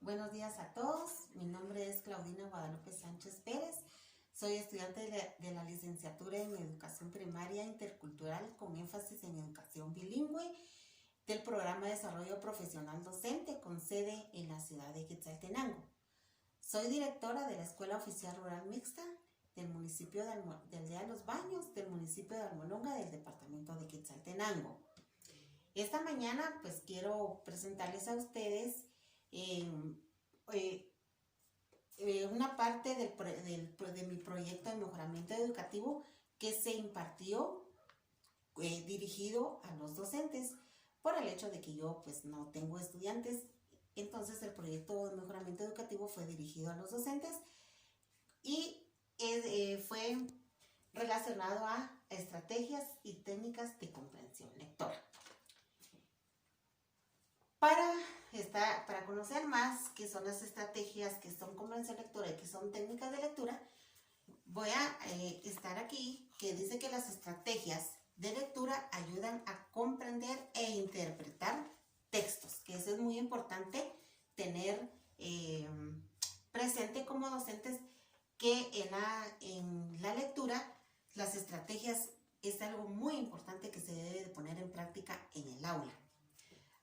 Buenos días a todos, mi nombre es Claudina Guadalupe Sánchez Pérez, soy estudiante de la licenciatura en Educación Primaria Intercultural con énfasis en educación bilingüe del Programa de Desarrollo Profesional Docente con sede en la ciudad de Quetzaltenango. Soy directora de la Escuela Oficial Rural Mixta del municipio de Aldea Los Baños, del municipio de Almolonga, del departamento de Quetzaltenango. Esta mañana pues quiero presentarles a ustedes una parte de mi proyecto de mejoramiento educativo que se impartió dirigido a los docentes por el hecho de que yo pues no tengo estudiantes. Entonces el proyecto de mejoramiento educativo fue dirigido a los docentes y fue relacionado a estrategias y técnicas de comprensión lectora. Para conocer más qué son las estrategias, qué son comprensión lectora y qué son técnicas de lectura, voy a estar aquí, que dice que las estrategias de lectura ayudan a comprender e interpretar textos, que eso es muy importante tener presente como docentes, que en la lectura las estrategias es algo muy importante que se debe de poner en práctica en el aula.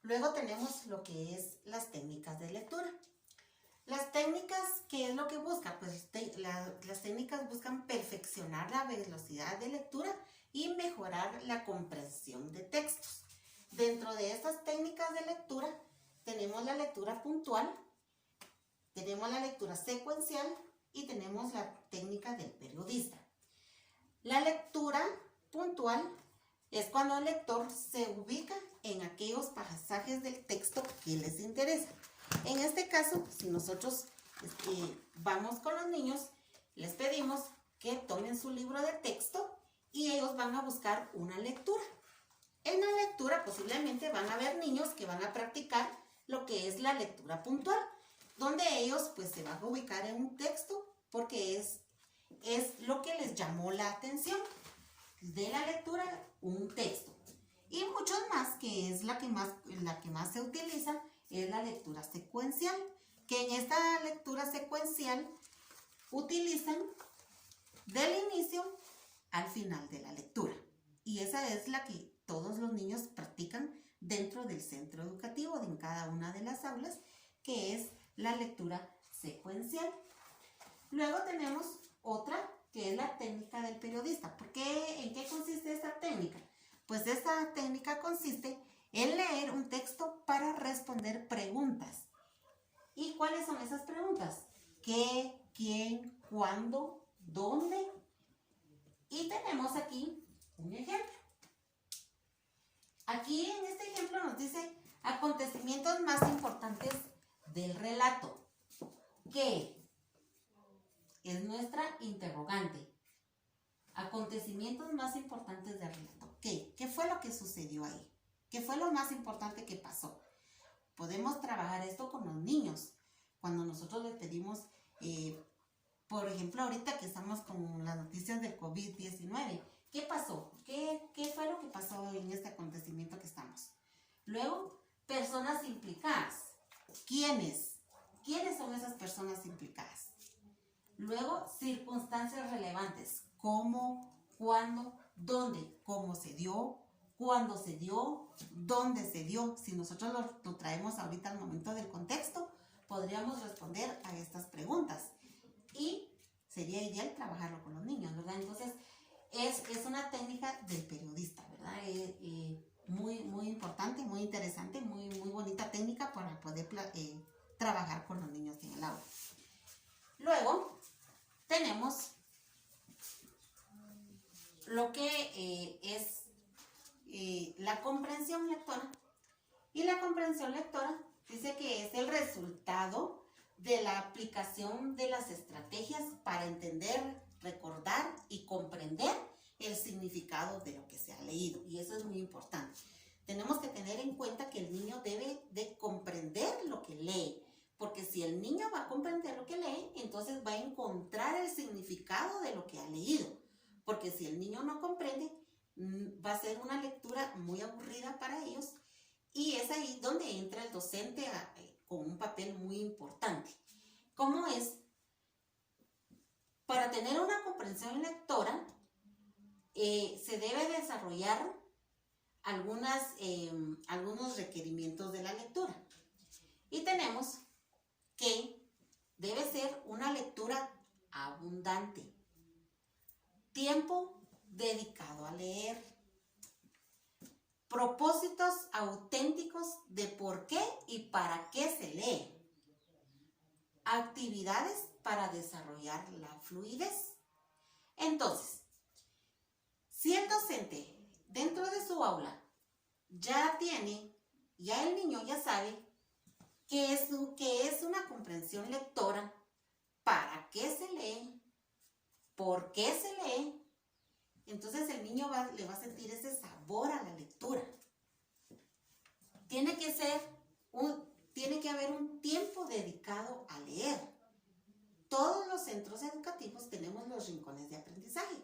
Luego tenemos lo que es las técnicas de lectura. Las técnicas, ¿qué es lo que buscan? Pues las técnicas buscan perfeccionar la velocidad de lectura y mejorar la comprensión de textos. Dentro de estas técnicas de lectura tenemos la lectura puntual, tenemos la lectura secuencial y tenemos la técnica del periodista. La lectura puntual es cuando el lector se ubica en aquellos pasajes del texto que les interesa. En este caso, si nosotros vamos con los niños, les pedimos que tomen su libro de texto y ellos van a buscar una lectura. En la lectura posiblemente van a haber niños que van a practicar lo que es la lectura puntual, donde ellos pues se van a ubicar en un texto porque es lo que les llamó la atención de la lectura, un texto. Y muchos más, que es la que más se utiliza, es la lectura secuencial, que en esta lectura secuencial utilizan del inicio al final de la lectura. Y esa es la que todos los niños practican dentro del centro educativo, en cada una de las aulas, que es la lectura secuencial. Luego tenemos otra, que es la técnica del periodista. ¿En qué consiste esta técnica? Pues esta técnica consiste en leer un texto para responder preguntas. ¿Y cuáles son esas preguntas? ¿Qué, quién, cuándo, dónde? Y tenemos aquí un ejemplo. Aquí en este ejemplo nos dice acontecimientos más importantes del relato. ¿Qué? Es nuestra interrogante. Acontecimientos más importantes del relato. ¿Qué fue lo que sucedió ahí? ¿Qué fue lo más importante que pasó? Podemos trabajar esto con los niños. Cuando nosotros les pedimos, por ejemplo, ahorita que estamos con las noticias del COVID-19, ¿qué pasó? ¿Qué fue lo que pasó en este acontecimiento que estamos? Luego, personas implicadas. ¿Quiénes? ¿Quiénes son esas personas implicadas? Luego, circunstancias relevantes. ¿Cómo? ¿Cuándo? ¿Dónde? ¿Cómo se dio? ¿Cuándo se dio? ¿Dónde se dio? Si nosotros lo traemos ahorita al momento del contexto, podríamos responder a estas preguntas. Y sería ideal trabajarlo con los niños, ¿verdad? Entonces, es una técnica del periodista, ¿verdad? Muy, muy importante, muy interesante, muy, muy bonita técnica para poder trabajar con los niños en el aula. Luego, tenemos lo que es la comprensión lectora. Y la comprensión lectora dice que es el resultado de la aplicación de las estrategias para entender, recordar y comprender el significado de lo que se ha leído. Y eso es muy importante. Tenemos que tener en cuenta que el niño debe de comprender lo que lee. Porque si el niño va a comprender lo que lee, entonces va a encontrar el significado de lo que ha leído. Porque si el niño no comprende, va a ser una lectura muy aburrida para ellos. Y es ahí donde entra el docente con un papel muy importante. ¿Cómo es? Para tener una comprensión lectora, se debe desarrollar algunos requerimientos de la lectura. Y tenemos que debe ser una lectura abundante, tiempo dedicado a leer, propósitos auténticos de por qué y para qué se lee, actividades para desarrollar la fluidez. Entonces, si el docente dentro de su aula ya el niño ya sabe qué es una comprensión lectora, para qué se lee, por qué se lee, entonces el niño le va a sentir ese sabor a la lectura. Tiene que haber un tiempo dedicado a leer. Todos los centros educativos tenemos los rincones de aprendizaje.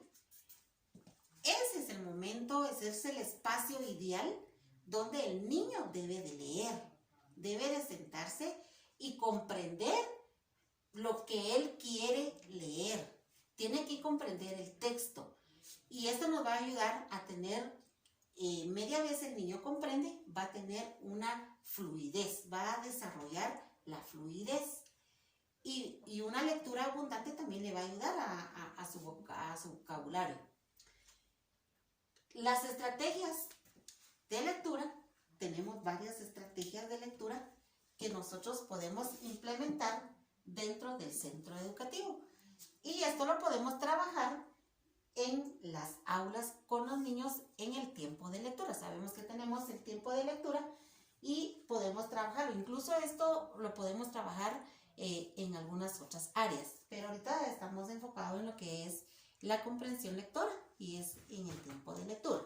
Ese es el momento, ese es el espacio ideal donde el niño debe de leer, debe de sentarse y comprender lo que él quiere leer. Tiene que comprender el texto. Y esto nos va a ayudar a tener, media vez el niño comprende, va a tener una fluidez, va a desarrollar la fluidez. Y una lectura abundante también le va a ayudar a su vocabulario. Las estrategias de lectura, tenemos varias estrategias de lectura que nosotros podemos implementar dentro del centro educativo. Y esto lo podemos trabajar en las aulas con los niños en el tiempo de lectura. Sabemos que tenemos el tiempo de lectura y podemos trabajarlo. Incluso esto lo podemos trabajar en algunas otras áreas. Pero ahorita estamos enfocados en lo que es la comprensión lectora y es en el tiempo de lectura.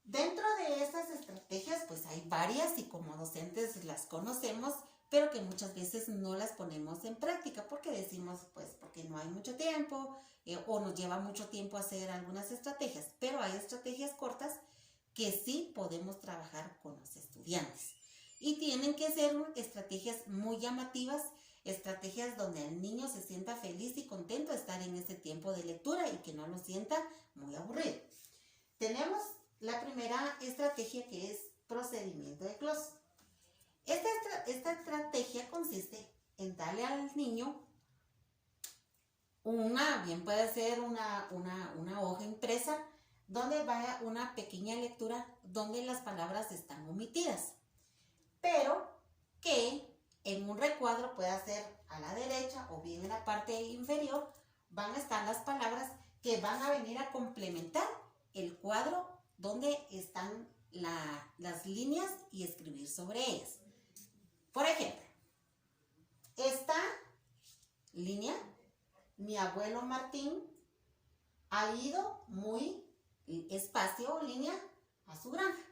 Dentro de estas estrategias pues hay varias y como docentes las conocemos, pero que muchas veces no las ponemos en práctica porque decimos pues porque no hay mucho tiempo o nos lleva mucho tiempo hacer algunas estrategias, pero hay estrategias cortas que sí podemos trabajar con los estudiantes y tienen que ser estrategias muy llamativas, estrategias donde el niño se sienta feliz y contento de estar en este tiempo de lectura y que no lo sienta muy aburrido. Tenemos la primera estrategia que es procedimiento de closet. Esta estrategia consiste en darle al niño bien puede ser una hoja impresa donde vaya una pequeña lectura donde las palabras están omitidas, pero que en un recuadro pueda ser a la derecha o bien en la parte inferior van a estar las palabras que van a venir a complementar el cuadro donde están las líneas y escribir sobre ellas. Por ejemplo, esta línea, mi abuelo Martín ha ido muy espacio o línea a su granja.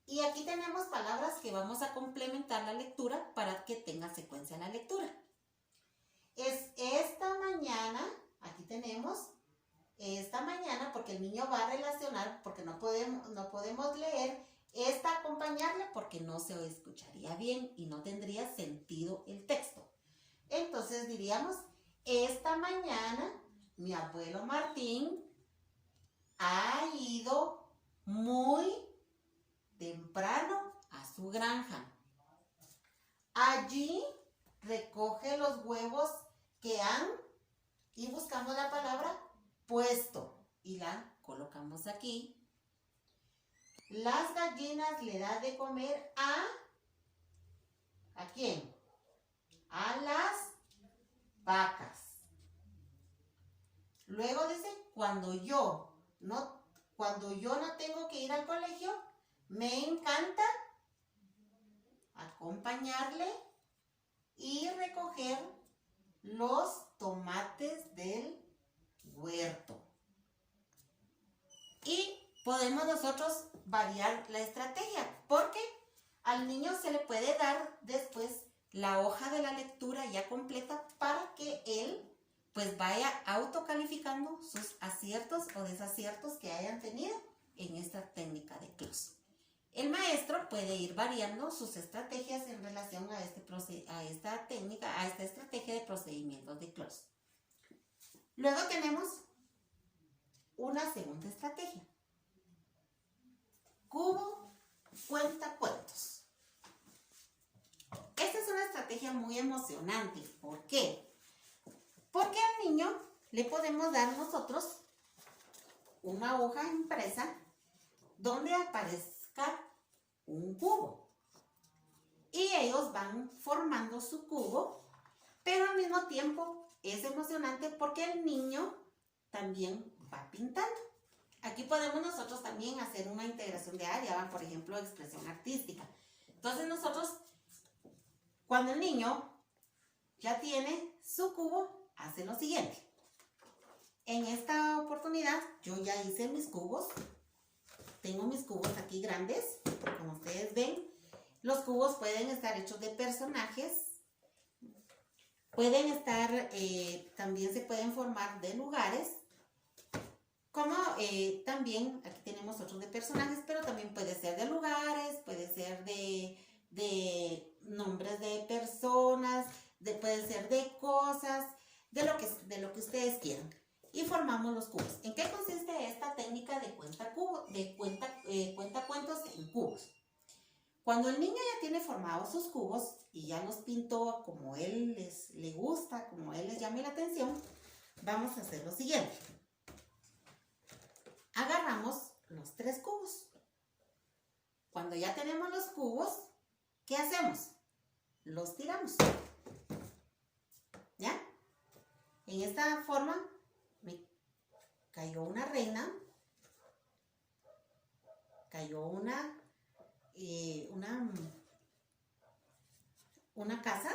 Y aquí tenemos palabras que vamos a complementar la lectura para que tenga secuencia la lectura. Es esta mañana, aquí tenemos esta mañana, porque el niño va a relacionar, porque no podemos leer esta acompañarle porque no se escucharía bien y no tendría sentido el texto. Entonces diríamos, esta mañana mi abuelo Martín ha ido muy temprano a su granja. Allí recoge los huevos que han, y buscamos la palabra puesto y la colocamos aquí. Las gallinas le da de comer ¿a quién? A las vacas. Luego dice, cuando yo no tengo que ir al colegio, me encanta acompañarle y recoger los tomates del huerto. Y podemos nosotros variar la estrategia, porque al niño se le puede dar después la hoja de la lectura ya completa para que él pues vaya autocalificando sus aciertos o desaciertos que hayan tenido en esta técnica de closet. El maestro puede ir variando sus estrategias en relación a esta técnica, a esta estrategia de procedimientos de close. Luego tenemos una segunda estrategia. Cubo cuentacuentos. Esta es una estrategia muy emocionante. ¿Por qué? Porque al niño le podemos dar nosotros una hoja impresa donde aparezca un cubo. Y ellos van formando su cubo, pero al mismo tiempo es emocionante porque el niño también va pintando. Aquí podemos nosotros también hacer una integración de área, por ejemplo, expresión artística. Entonces nosotros, cuando el niño ya tiene su cubo, hace lo siguiente. En esta oportunidad yo ya hice mis cubos. Tengo mis cubos aquí grandes, como ustedes ven. Los cubos pueden estar hechos de personajes. Pueden estar, también se pueden formar de lugares. Como también, aquí tenemos otros de personajes, pero también puede ser de lugares, puede ser de nombres de personas, puede ser de cosas, de lo que ustedes quieran. Y formamos los cubos. ¿En qué consiste esta técnica de cuentacuentos en cubos? Cuando el niño ya tiene formados sus cubos y ya los pintó como él le gusta, como él les llame la atención, vamos a hacer lo siguiente. Agarramos los 3 cubos. Cuando ya tenemos los cubos, ¿qué hacemos? Los tiramos. ¿Ya? En esta forma me cayó una reina, cayó una casa,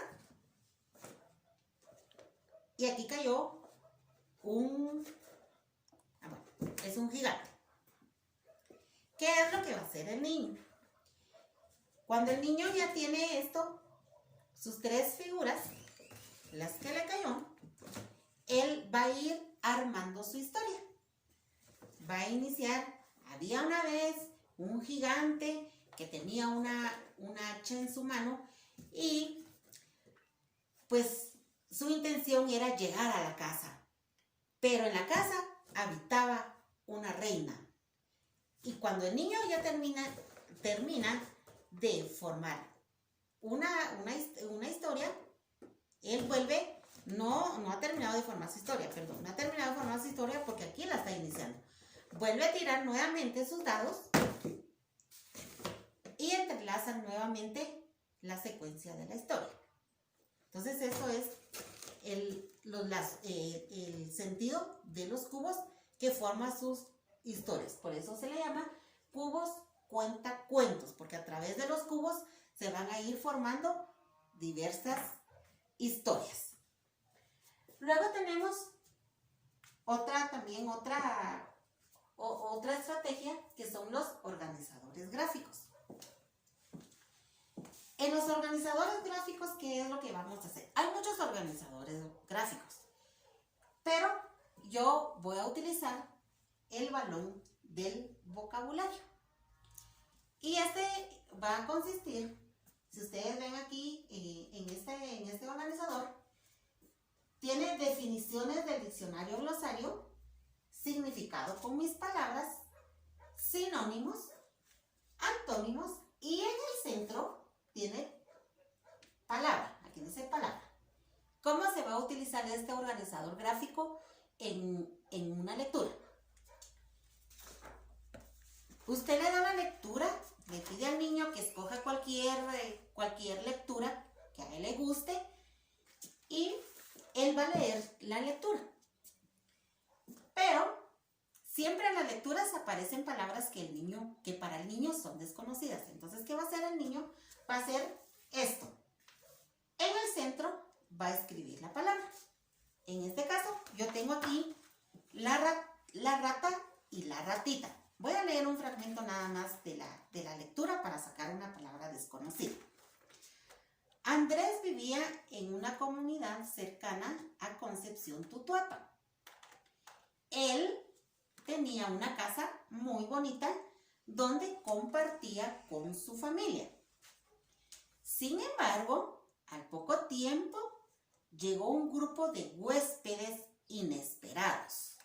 y aquí cayó es un gigante. ¿Qué es lo que va a hacer el niño? Cuando el niño ya tiene esto, sus 3 figuras, las que le cayó, él va a ir armando su historia. Va a iniciar, había una vez un gigante que tenía una hacha en su mano y pues su intención era llegar a la casa. Pero en la casa habitaba una reina. Y cuando el niño ya termina de formar una historia, él vuelve, no ha terminado de formar su historia, perdón, no ha terminado de formar su historia porque aquí la está iniciando. Vuelve a tirar nuevamente sus dados y entrelazan nuevamente la secuencia de la historia. Entonces eso es el sentido de los cubos que forman sus historias. Por eso se le llama cubos cuentacuentos, porque a través de los cubos se van a ir formando diversas historias. Luego tenemos otra estrategia que son los organizadores gráficos. En los organizadores gráficos, ¿qué es lo que vamos a hacer? Hay muchos organizadores gráficos, pero yo voy a utilizar el balón del vocabulario. Y este va a consistir, si ustedes ven aquí en este organizador, tiene definiciones del diccionario glosario, significado con mis palabras, sinónimos, antónimos y en el centro tiene palabra. Aquí dice palabra. ¿Cómo se va a utilizar este organizador gráfico en una lectura? Usted le da la lectura, le pide al niño que escoja cualquier lectura que a él le guste y él va a leer la lectura. Pero siempre en las lecturas aparecen palabras que para el niño son desconocidas. Entonces, ¿qué va a hacer el niño? Va a hacer esto. En el centro va a escribir la palabra. En este caso, yo tengo aquí la rata y la ratita. Voy a leer un fragmento nada más de la lectura para sacar una palabra desconocida. Andrés vivía en una comunidad cercana a Concepción, Tutuapa. Él tenía una casa muy bonita donde compartía con su familia. Sin embargo, al poco tiempo llegó un grupo de huéspedes inesperados.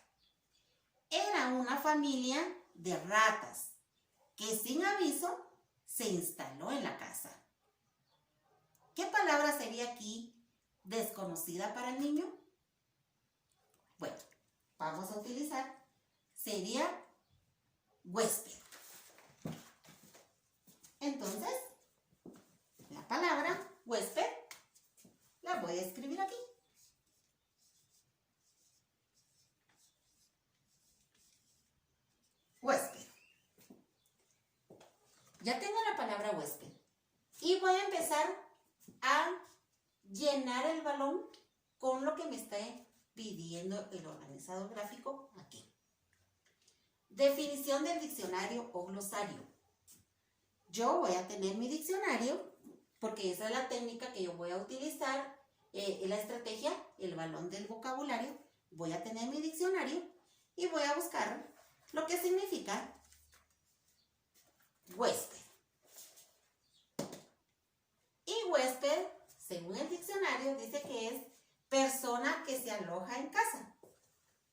Era una familia de ratas que sin aviso se instaló en la casa. ¿Qué palabra sería aquí desconocida para el niño? Bueno, vamos a utilizar, sería huésped. Entonces, la palabra huésped la voy a escribir aquí. Huésped. Ya tengo la palabra huésped. Y voy a empezar a llenar el balón con lo que me está pidiendo el organizador gráfico aquí. Definición del diccionario o glosario. Yo voy a tener mi diccionario, porque esa es la técnica que yo voy a utilizar, la estrategia, el balón del vocabulario. Voy a tener mi diccionario y voy a buscar lo que significa huésped. Y huésped, según el diccionario, dice que es persona que se aloja en casa.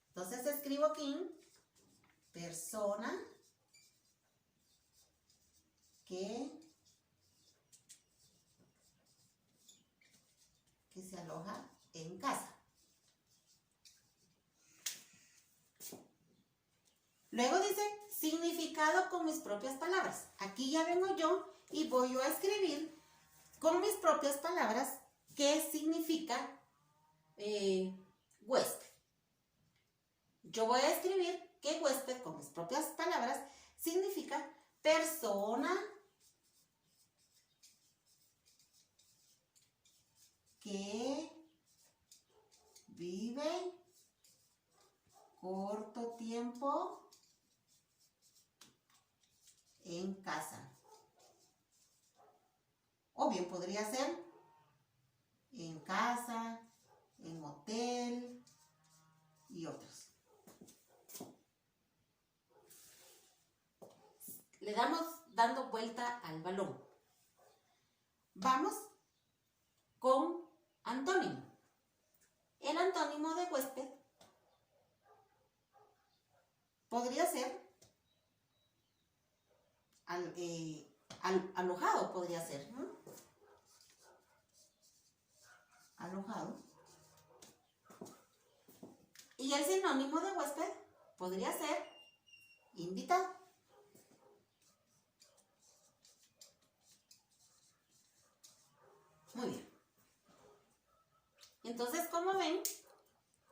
Entonces escribo aquí, persona que se aloja en casa. Luego dice significado con mis propias palabras. Aquí ya vengo yo y voy yo a escribir con mis propias palabras qué significa huésped. Yo voy a escribir que huésped con mis propias palabras significa persona que vive corto tiempo en casa. O bien podría ser en casa, en hotel y otros. Le damos dando vuelta al balón. Vamos con antónimo. El antónimo de huésped podría ser alojado, podría ser, ¿no? Alojado. Y el sinónimo de huésped podría ser invitado. Muy bien. Entonces, como ven,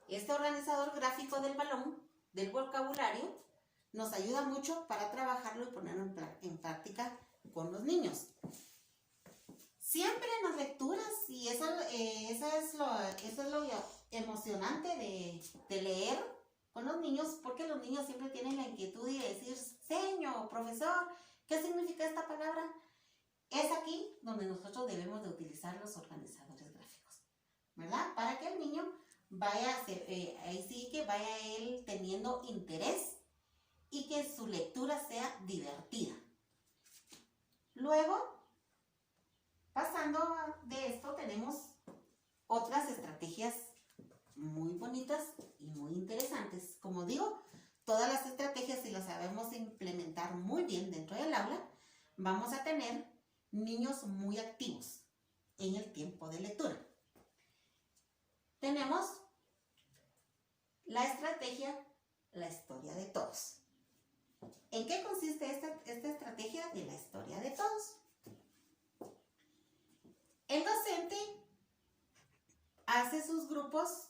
este organizador gráfico del balón, del vocabulario, nos ayuda mucho para trabajarlo y ponerlo en práctica con los niños. Siempre en las lecturas, y eso es lo emocionante de leer con los niños, porque los niños siempre tienen la inquietud de decir, señor, profesor, ¿qué significa esta palabra? Es aquí donde nosotros debemos de utilizar los organizadores gráficos, ¿verdad? Para que el niño vaya, ahí sí que vaya él teniendo interés y que su lectura sea divertida. Luego, pasando de esto, tenemos otras estrategias muy bonitas y muy interesantes. Como digo, todas las estrategias, si las sabemos implementar muy bien dentro del aula, vamos a tener niños muy activos en el tiempo de lectura. Tenemos la estrategia, la historia de todos. ¿En qué consiste esta estrategia de la historia de todos? El docente hace sus grupos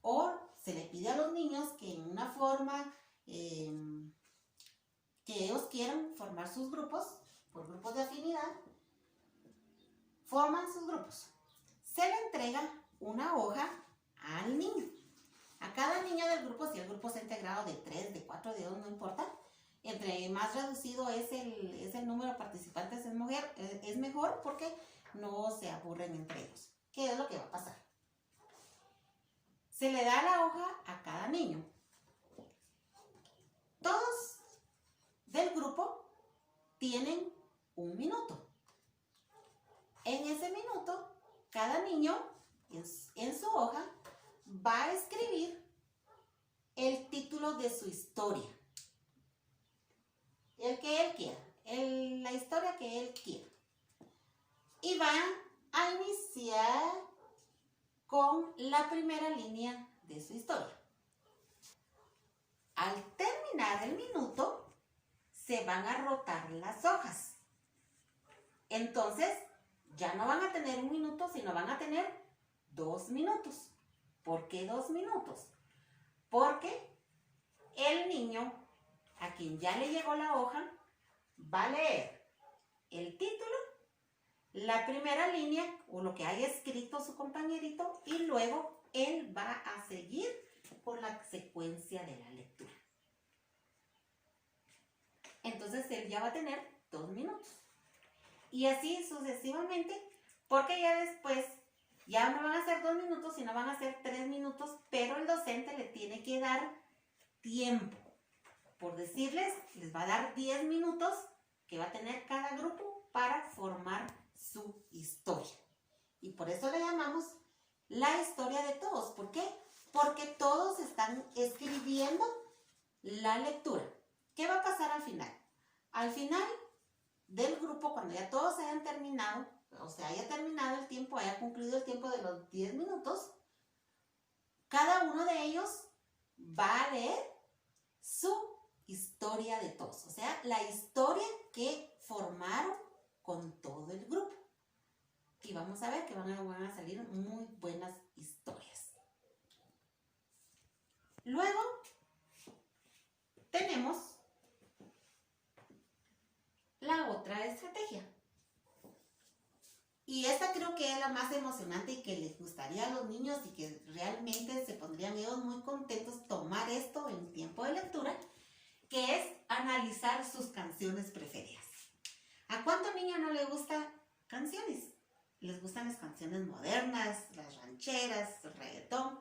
o se le pide a los niños que en una forma que ellos quieran formar sus grupos, por grupos de afinidad, forman sus grupos. Se le entrega una hoja al niño. A cada niño del grupo, si el grupo está integrado de 3, de 4, de 2, no importa, entre más reducido es el número de participantes es mejor porque no se aburren entre ellos. ¿Qué es lo que va a pasar? Se le da la hoja a cada niño. Todos del grupo tienen 1 minuto. En ese minuto, cada niño en su hoja va a escribir el título de su historia. El que él quiera, la historia que él quiera. Y va a iniciar con la primera línea de su historia. Al terminar el minuto, se van a rotar las hojas. Entonces, ya no van a tener 1 minuto, sino van a tener 2 minutos. ¿Por qué 2 minutos? Porque el niño, a quien ya le llegó la hoja, va a leer el título, la primera línea o lo que haya escrito su compañerito, y luego él va a seguir con la secuencia de la lectura. Entonces él ya va a tener 2 minutos. Y así sucesivamente, porque ya después ya no van a ser 2 minutos, sino van a ser 3 minutos, pero el docente le tiene que dar tiempo. Por decirles, les va a dar 10 minutos que va a tener cada grupo para formar su historia. Y por eso le llamamos la historia de todos. ¿Por qué? Porque todos están escribiendo la lectura. ¿Qué va a pasar al final? Al final del grupo, cuando ya todos hayan terminado, o sea, haya terminado el tiempo, haya cumplido el tiempo de los 10 minutos, cada uno de ellos va a leer su historia de todos. O sea, la historia que formaron con todo el grupo. Y vamos a ver que van a salir muy buenas historias. Luego tenemos la otra estrategia. Y esta creo que es la más emocionante y que les gustaría a los niños y que realmente se pondrían ellos muy contentos tomar esto en tiempo de lectura, que es analizar sus canciones preferidas. ¿A cuánto niño no le gustan canciones? Les gustan las canciones modernas, las rancheras, el reggaetón,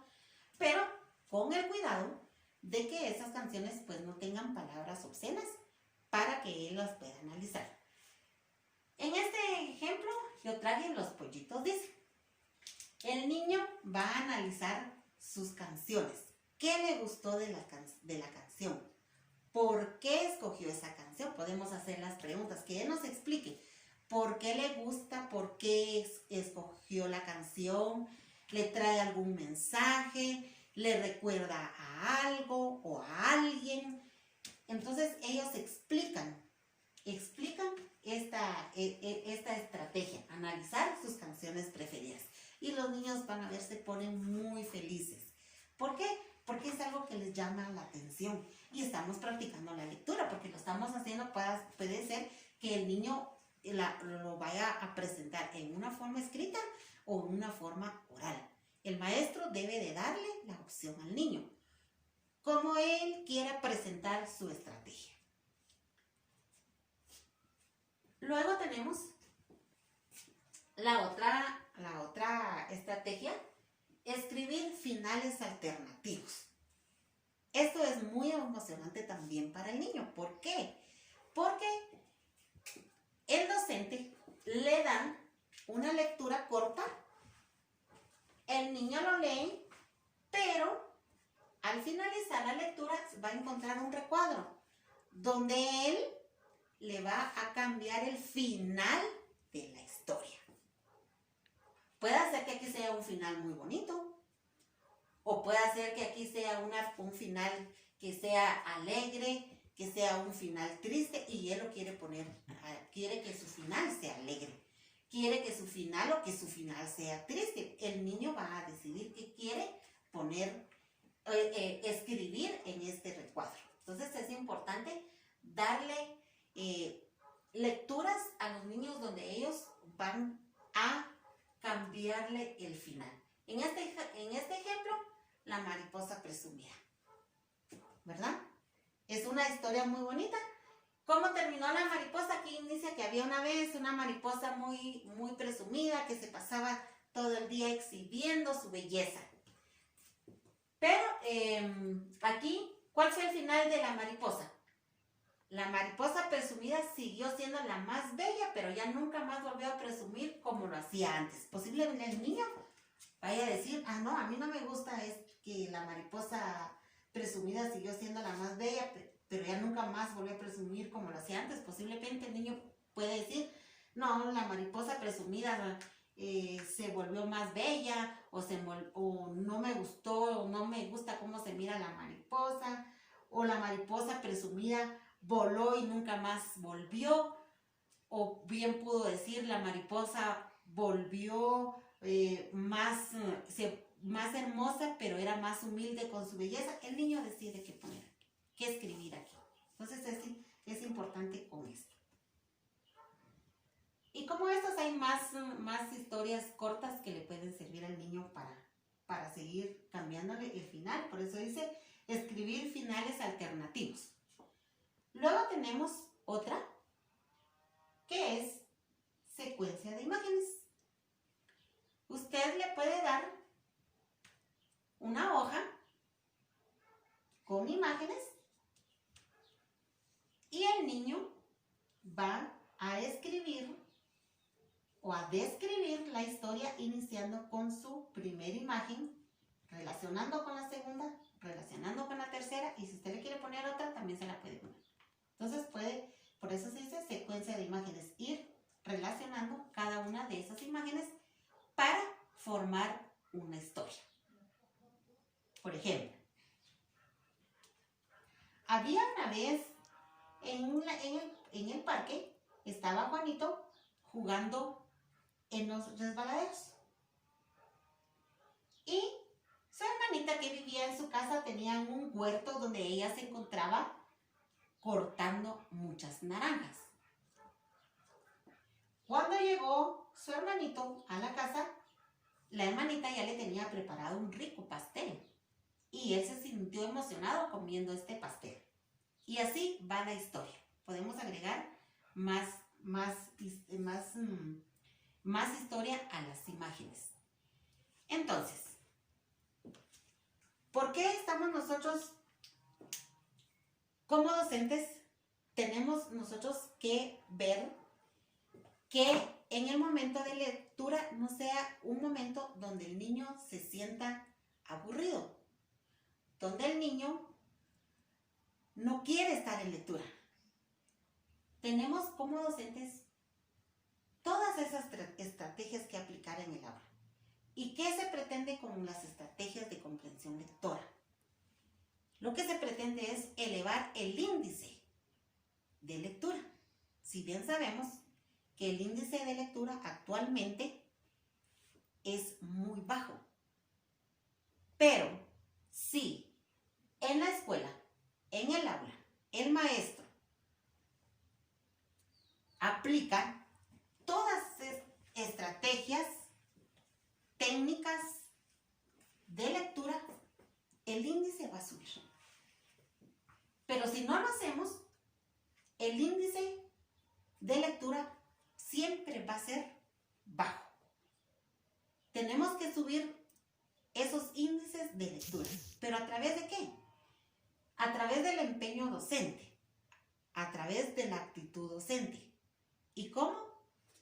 pero con el cuidado de que esas canciones pues no tengan palabras obscenas para que él las pueda analizar. En este ejemplo yo traje Los Pollitos Dicen. El niño va a analizar sus canciones. ¿Qué le gustó de la canción? ¿Por qué escogió esa canción? Podemos hacer las preguntas, que él nos explique. ¿Por qué le gusta? ¿Por qué escogió la canción? ¿Le trae algún mensaje? ¿Le recuerda a algo o a alguien? Entonces ellos explican esta estrategia, analizar sus canciones preferidas. Y los niños van a ver, se ponen muy felices. ¿Por qué? Porque es algo que les llama la atención. Y estamos practicando la lectura, porque lo estamos haciendo, puede ser que el niño lo vaya a presentar en una forma escrita o en una forma oral. El maestro debe de darle la opción al niño, como él quiera presentar su estrategia. Luego tenemos la otra estrategia, escribir finales alternativos. Esto es muy emocionante también para el niño. ¿Por qué? Porque el docente le dan una lectura corta, el niño lo lee, pero al finalizar la lectura va a encontrar un recuadro donde él le va a cambiar el final de la historia. Puede ser que aquí sea un final muy bonito, o puede ser que aquí sea un final que sea alegre, que sea un final triste, y él lo quiere poner, quiere que su final sea alegre, quiere que su final o que su final sea triste. El niño va a decidir qué quiere poner, escribir en este recuadro. Entonces es importante darle lecturas a los niños donde ellos van a cambiarle el final. En este ejemplo, la mariposa presumida, ¿verdad? Es una historia muy bonita. ¿Cómo terminó la mariposa? Aquí inicia que había una vez una mariposa muy, muy presumida que se pasaba todo el día exhibiendo su belleza. Pero aquí, ¿cuál fue el final de la mariposa? La mariposa presumida siguió siendo la más bella, pero ya nunca más volvió a presumir como lo hacía antes. Posiblemente el niño vaya a decir, ah, no, a mí no me gusta es que la mariposa presumida siguió siendo la más bella, pero ya nunca más volvió a presumir como lo hacía antes. Posiblemente el niño puede decir, no, la mariposa presumida se volvió más bella, o no me gustó, o no me gusta cómo se mira la mariposa, o la mariposa presumida voló y nunca más volvió, o bien pudo decir la mariposa volvió más hermosa, pero era más humilde con su belleza. El niño decide qué poner, qué escribir aquí. Entonces es importante con esto. Y como estas hay más historias cortas que le pueden servir al niño para seguir cambiándole el final. Por eso dice escribir finales alternativos. Luego tenemos otra que es secuencia de imágenes. Usted le puede dar una hoja con imágenes y el niño va a escribir o a describir la historia iniciando con su primera imagen, relacionando con la segunda, relacionando con la tercera, y si usted le quiere poner otra, también se la puede poner. Entonces por eso se dice secuencia de imágenes, ir relacionando cada una de esas imágenes para formar una historia. Por ejemplo, había una vez en el parque, estaba Juanito jugando en los resbaladeros. Y su hermanita que vivía en su casa tenía un huerto donde ella se encontraba cortando muchas naranjas. Cuando llegó su hermanito a la casa, la hermanita ya le tenía preparado un rico pastel. Y él se sintió emocionado comiendo este pastel. Y así va la historia. Podemos agregar más historia a las imágenes. Entonces, ¿por qué estamos nosotros como docentes? Tenemos nosotros que ver que en el momento de lectura no sea un momento donde el niño se sienta aburrido, donde el niño no quiere estar en lectura. Tenemos como docentes todas esas estrategias que aplicar en el aula. ¿Y qué se pretende con las estrategias de comprensión lectora? Lo que se pretende es elevar el índice de lectura. Si bien sabemos que el índice de lectura actualmente es muy bajo. Pero si en la escuela, en el aula, el maestro aplica todas estrategias, técnicas de lectura, el índice va a subir. Pero si no lo hacemos, el índice de lectura siempre va a ser bajo. Tenemos que subir esos índices de lectura. ¿Pero a través de qué? A través del empeño docente, a través de la actitud docente. ¿Y cómo?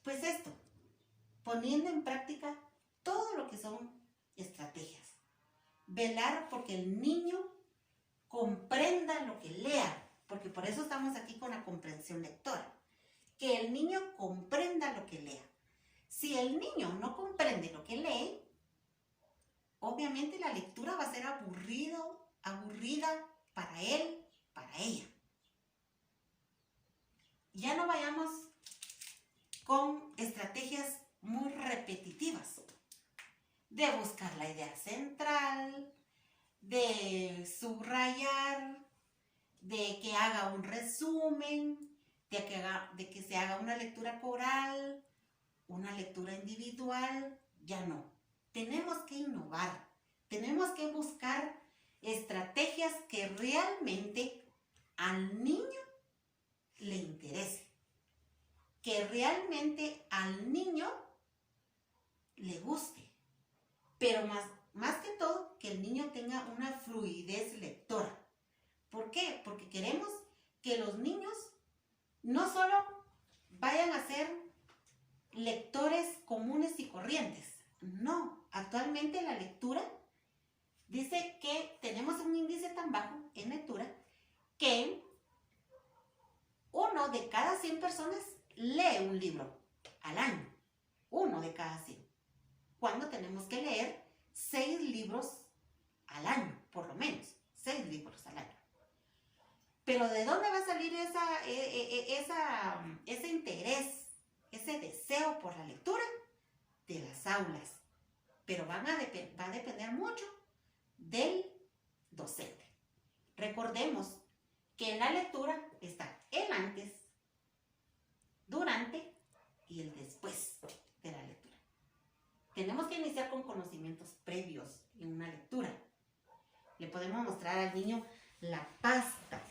Pues esto, poniendo en práctica todo lo que son estrategias. Velar porque el niño comprenda lo que lea, porque por eso estamos aquí con la comprensión lectora. Que el niño comprenda lo que lea. Si el niño no comprende lo que lee, obviamente la lectura va a ser aburrida para él, para ella. Ya no vayamos con estrategias muy repetitivas de buscar la idea central, de subrayar, de que haga un resumen, de que se haga una lectura coral, una lectura individual. Ya no. Tenemos que innovar, tenemos que buscar estrategias que realmente al niño le interese, que realmente al niño le guste, pero más que todo que el niño tenga una fluidez lectora. ¿Por qué? Porque queremos que los niños no solo vayan a ser lectores comunes y corrientes. No, actualmente la lectura dice que tenemos un índice tan bajo en lectura que 1 de cada 100 personas lee un libro al año. 1 de cada 100. Cuando tenemos que leer 6 libros al año, por lo menos. 6 libros al año. Pero ¿de dónde va a salir ese interés, ese deseo por la lectura? De las aulas. Pero va a depender mucho del docente. Recordemos que en la lectura está el antes, durante y el después de la lectura. Tenemos que iniciar con conocimientos previos en una lectura. Le podemos mostrar al niño la pasta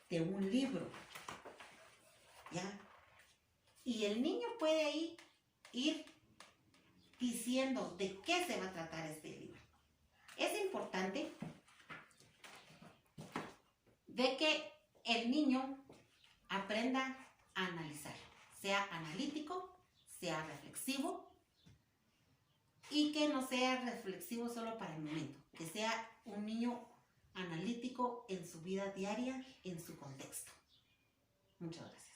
de un libro, ¿ya? Y el niño puede ahí ir diciendo de qué se va a tratar este libro. Es importante de que el niño aprenda a analizar, sea analítico, sea reflexivo, y que no sea reflexivo solo para el momento, que sea un niño analítico en su vida diaria, en su contexto. Muchas gracias.